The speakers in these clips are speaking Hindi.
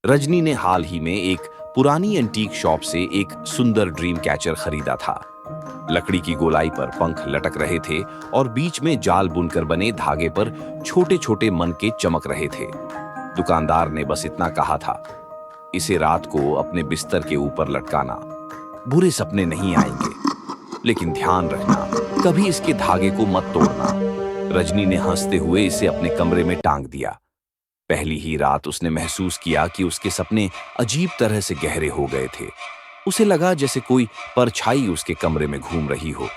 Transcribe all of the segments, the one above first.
रजनी ने हाल ही में एक पुरानी एंटीक शॉप से एक सुंदर ड्रीम कैचर खरीदा था। लकड़ी की गोलाई पर पंख लटक रहे थे और बीच में जाल बुनकर बने धागे पर छोटे छोटे मनके चमक रहे थे। दुकानदार ने बस इतना कहा था, इसे रात को अपने बिस्तर के ऊपर लटकाना, बुरे सपने नहीं आएंगे, लेकिन ध्यान रखना कभी इसके धागे को मत तोड़ना। रजनी ने हंसते हुए इसे अपने कमरे में टांग दिया। पहली ही रात उसने महसूस किया कि उसके सपने अजीब तरह से गहरे हो गए थे। उसे लगा जैसे कोई परछाई उसके कमरे में घूम रही हो।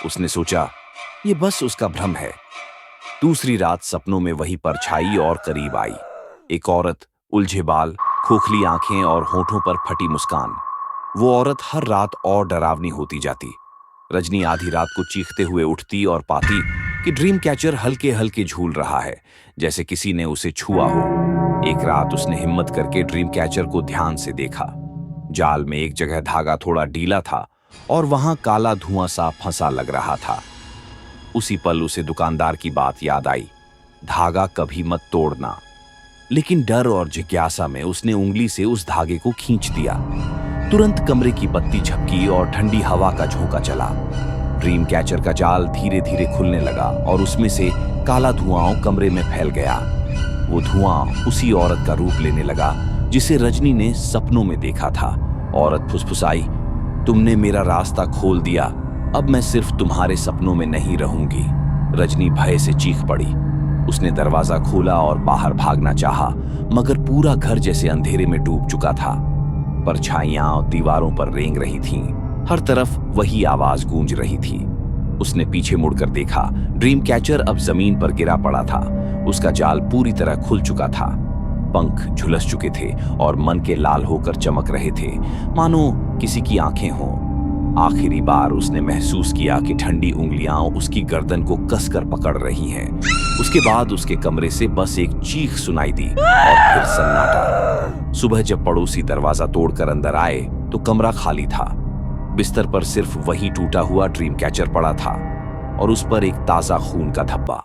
उसने सोचा, ये बस उसका भ्रम है। दूसरी रात सपनों में वही परछाई और करीब आई। एक औरत, उलझे बाल, खोखली आंखें और होठों पर फटी मुस्कान। वो औरत हर रात और डरावनी होती जाती। रजनी आधी रात को चीखते हुए उठती और पाती कि ड्रीम कैचर हल्के हल्के झूल रहा है, जैसे किसी ने उसे छुआ हो। एक रात उसने हिम्मत करके ड्रीम कैचर को ध्यान से देखा। जाल में एक जगह धागा थोड़ा ढीला था और वहां काला धुआं सा फंसा लग रहा था। उसी पल उसे दुकानदार की बात याद आई, धागा कभी मत तोड़ना। लेकिन डर और जिज्ञासा में उसने उंगली से उस धागे को खींच दिया। तुरंत कमरे की बत्ती झपकी और ठंडी हवा का झोंका चला। ड्रीम कैचर का जाल धीरे धीरे खुलने लगा और उसमें से काला धुआं कमरे में फैल गया। वो धुआं उसी औरत का रूप लेने लगा जिसे रजनी ने सपनों में देखा था। औरत फुसफुसाई, तुमने मेरा रास्ता खोल दिया, अब मैं सिर्फ तुम्हारे सपनों में नहीं रहूंगी। रजनी भय से चीख पड़ी। उसने दरवाजा खोला और बाहर भागना चाहा, मगर पूरा घर जैसे अंधेरे में डूब चुका था। परछाइयां दीवारों पर रेंग रही थीं। हर तरफ वही आवाज गूंज रही थी। उसने पीछे मुड़कर देखा, ड्रीम कैचर अब जमीन पर गिरा पड़ा था। उसका जाल पूरी तरह खुल चुका था। पंख झुलस चुके थे और मन के लाल होकर चमक रहे थे, मानो किसी की आंखें हों। आखिरी बार उसने महसूस किया कि ठंडी उंगलियां उसकी गर्दन को कसकर पकड़ रही हैं। उसके बाद उसके कमरे से बस एक चीख सुनाई दी और फिर सन्नाटा। सुबह जब पड़ोसी दरवाजा तोड़कर अंदर आए तो कमरा खाली था। बिस्तर पर सिर्फ वही टूटा हुआ ड्रीम कैचर पड़ा था और उस पर एक ताजा खून का धब्बा।